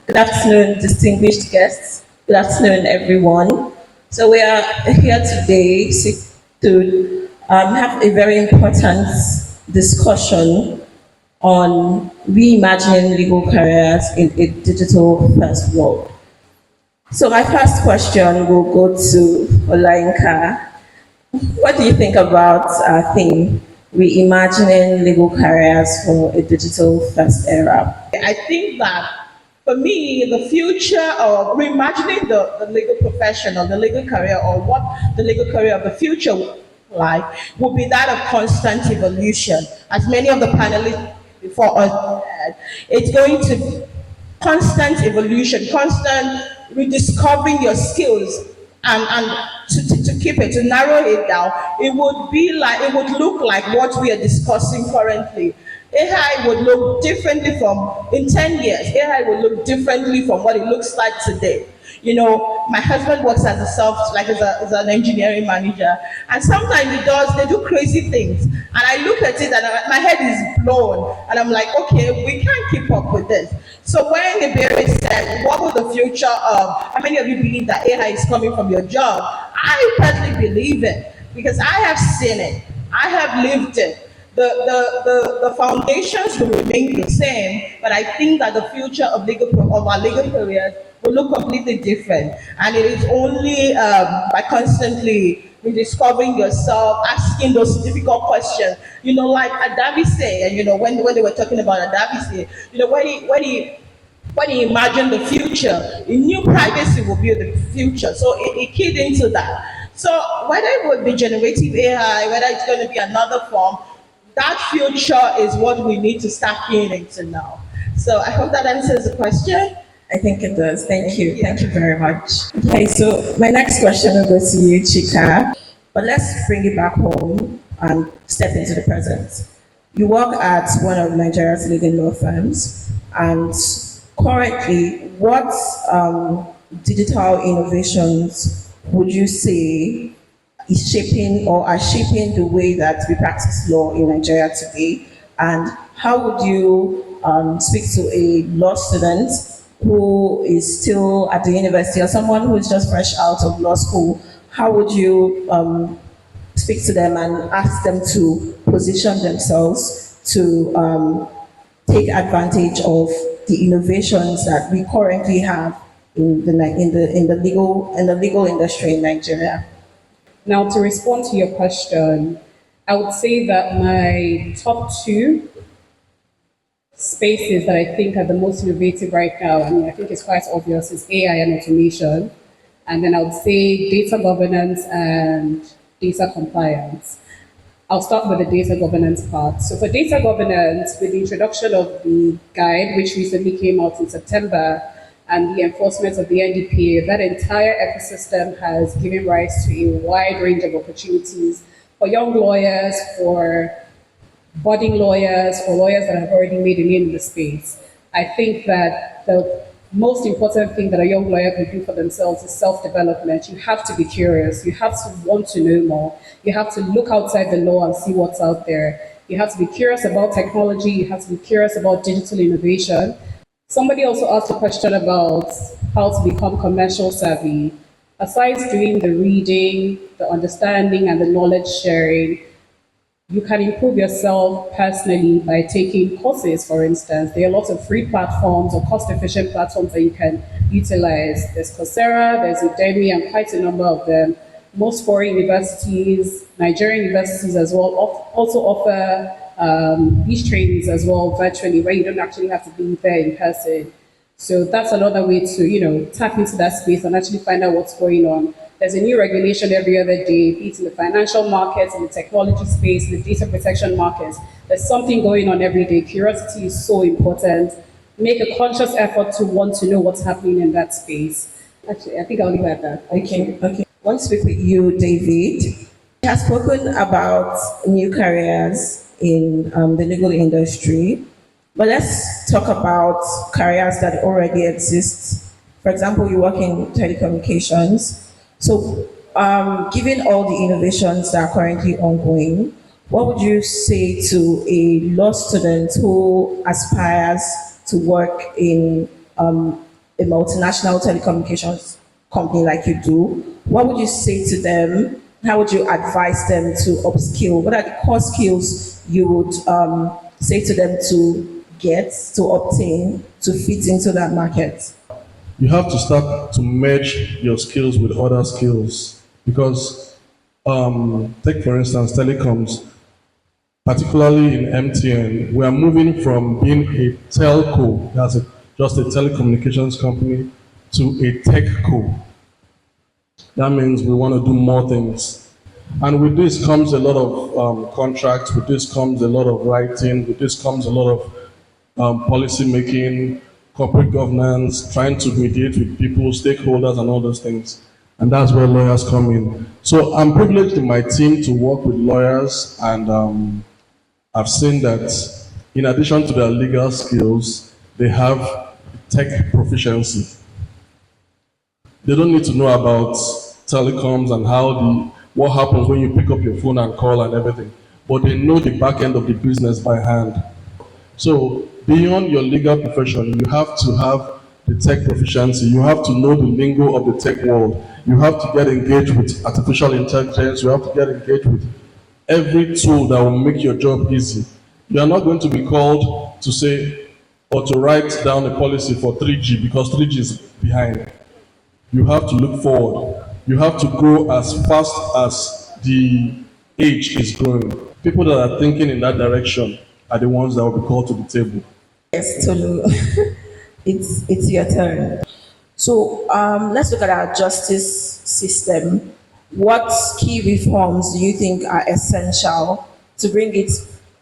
Good afternoon, distinguished guests. Good afternoon, everyone. So we are here today to have a very important discussion on reimagining legal careers in a digital first world. So my first question will go to Olainka. What do you think about our theme, reimagining legal careers for a digital first era? I think that for me, the future of reimagining the legal profession or the legal career or what the legal career of the future will look like will be that of constant evolution. As many of the panelists before us said, it's going to constant evolution, constant rediscovering your skills and to keep it, to narrow it down, it would look like what we are discussing currently. AI would look differently from in 10 years. AI would look differently from what it looks like today. You know, my husband works as a as an engineering manager, and sometimes they do crazy things, and I look at it and my head is blown, and I'm like, okay, we can't keep up with this. So when Ebiere said, what will the future of, how many of you believe that AI is coming from your job? I personally believe it because I have seen it. I have lived it. The foundations will remain the same, but I think that the future of our legal careers will look completely different. And it is only by constantly rediscovering yourself, asking those difficult questions. You know, like Adavise, and you know, when they were talking about Adavise, you know, when he imagined the future, he knew privacy would be the future. So it keyed into that. So whether it would be generative AI, whether it's going to be another form, that future is what we need to start keying into now. So I hope that answers the question. I think it does. Thank you. Thank you very much. Okay, so my next question will go to you, Chika. But let's bring it back home and step into the present. You work at one of Nigeria's leading law firms, and currently, what digital innovations would you say is shaping or are shaping the way that we practice law in Nigeria today? And how would you speak to a law student who is still at the university or someone who is just fresh out of law school? How would you speak to them and ask them to position themselves to take advantage of the innovations that we currently have in the legal industry in Nigeria? Now, to respond to your question, I would say that my top two spaces that I think are the most innovative right now, I mean, I think it's quite obvious, is AI and automation. And then I would say data governance and data compliance. I'll start with the data governance part. So for data governance, with the introduction of the guide, which recently came out in September, and the enforcement of the NDPA, that entire ecosystem has given rise to a wide range of opportunities for young lawyers, for budding lawyers, for lawyers that have already made a name in the space. I think that the most important thing that a young lawyer can do for themselves is self-development. You have to be curious. You have to want to know more. You have to look outside the law and see what's out there. You have to be curious about technology. You have to be curious about digital innovation. Somebody also asked a question about how to become commercial savvy. Aside doing the reading, the understanding, and the knowledge sharing, you can improve yourself personally by taking courses, for instance. There are lots of free platforms or cost-efficient platforms that you can utilize. There's Coursera, there's Udemy, and quite a number of them. Most foreign universities, Nigerian universities as well, also offer these trainings as well virtually, where you don't actually have to be there in person. So that's another way to, tap into that space and actually find out what's going on. There's a new regulation every other day, be it in the financial markets, in the technology space, in the data protection markets. There's something going on every day. Curiosity is so important. Make a conscious effort to want to know what's happening in that space. Actually, I think I'll leave it at that. Okay. I want to speak with you, David. You have spoken about new careers in the legal industry, but let's talk about careers that already exist. For example, you work in telecommunications. So, given all the innovations that are currently ongoing, what would you say to a law student who aspires to work in a multinational telecommunications company like you do, what would you say to them? How would you advise them to upskill? What are the core skills you would say to them to get, to obtain, to fit into that market? You have to start to merge your skills with other skills because, take for instance, telecoms, particularly in MTN, we are moving from being a telco, just a telecommunications company, to a techco. That means we want to do more things. And with this comes a lot of contracts, with this comes a lot of writing, with this comes a lot of policy making, corporate governance, trying to mediate with people, stakeholders, and all those things. And that's where lawyers come in. So I'm privileged in my team to work with lawyers, and I've seen that in addition to their legal skills, they have tech proficiency. They don't need to know about telecoms and what happens when you pick up your phone and call and everything, but they know the back end of the business by hand. So beyond your legal profession, you have to have the tech proficiency. You have to know the lingo of the tech world. You have to get engaged with artificial intelligence. You have to get engaged with every tool that will make your job easy. You are not going to be called to say or to write down a policy for 3G because 3G is behind. You have to look forward. You have to grow as fast as the age is growing. People that are thinking in that direction are the ones that will be called to the table. Yes, Tolu. it's your turn. So let's look at our justice system. What key reforms do you think are essential to bring it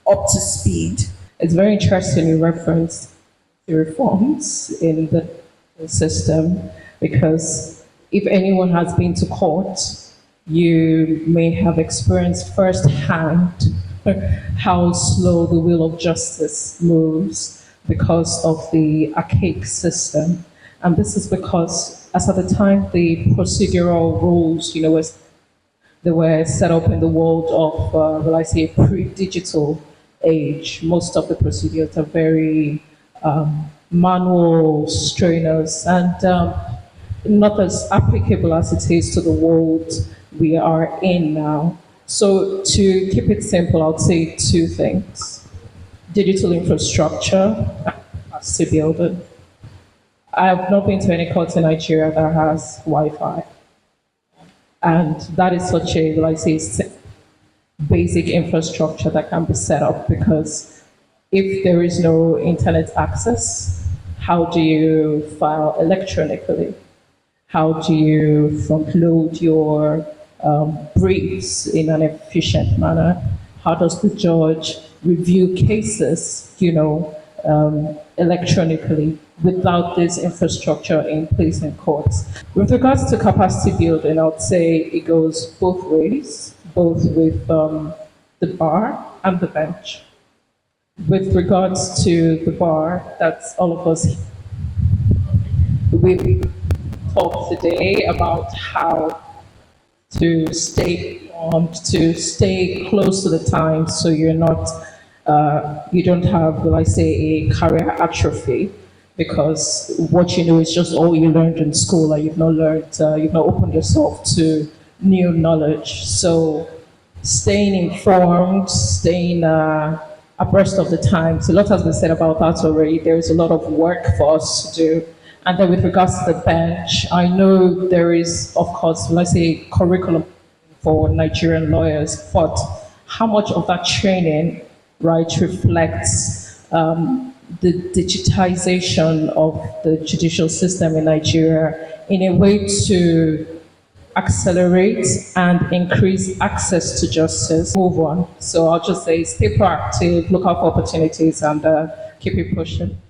up to speed? It's very interesting you reference the reforms in the system because if anyone has been to court, you may have experienced firsthand how slow the wheel of justice moves because of the archaic system. And this is because, as at the time, the procedural rules, they were set up in the world of, pre-digital age. Most of the procedures are very manual, strenuous, and not as applicable as it is to the world we are in now. So to keep it simple, I would say two things. Digital infrastructure has to build it. I have not been to any court in Nigeria that has Wi-Fi. And that is such a, basic infrastructure that can be set up because if there is no internet access, how do you file electronically? How do you front-load your briefs in an efficient manner? How does the judge review cases, electronically without this infrastructure in place in courts? With regards to capacity building, I would say it goes both ways, both with the bar and the bench. With regards to the bar, that's all of us. We talked today about how to stay informed, to stay close to the times so you're not, you don't have, a career atrophy because what you know is just all you learned in school and you've not opened yourself to new knowledge. So staying informed, staying abreast of the times. A lot has been said about that already. There is a lot of work for us to do. And then with regards to the bench, I know there is, of course, curriculum for Nigerian lawyers, but how much of that training, right, reflects the digitization of the judicial system in Nigeria in a way to accelerate and increase access to justice? Move on. So I'll just say stay proactive, look out for opportunities, and keep it pushing.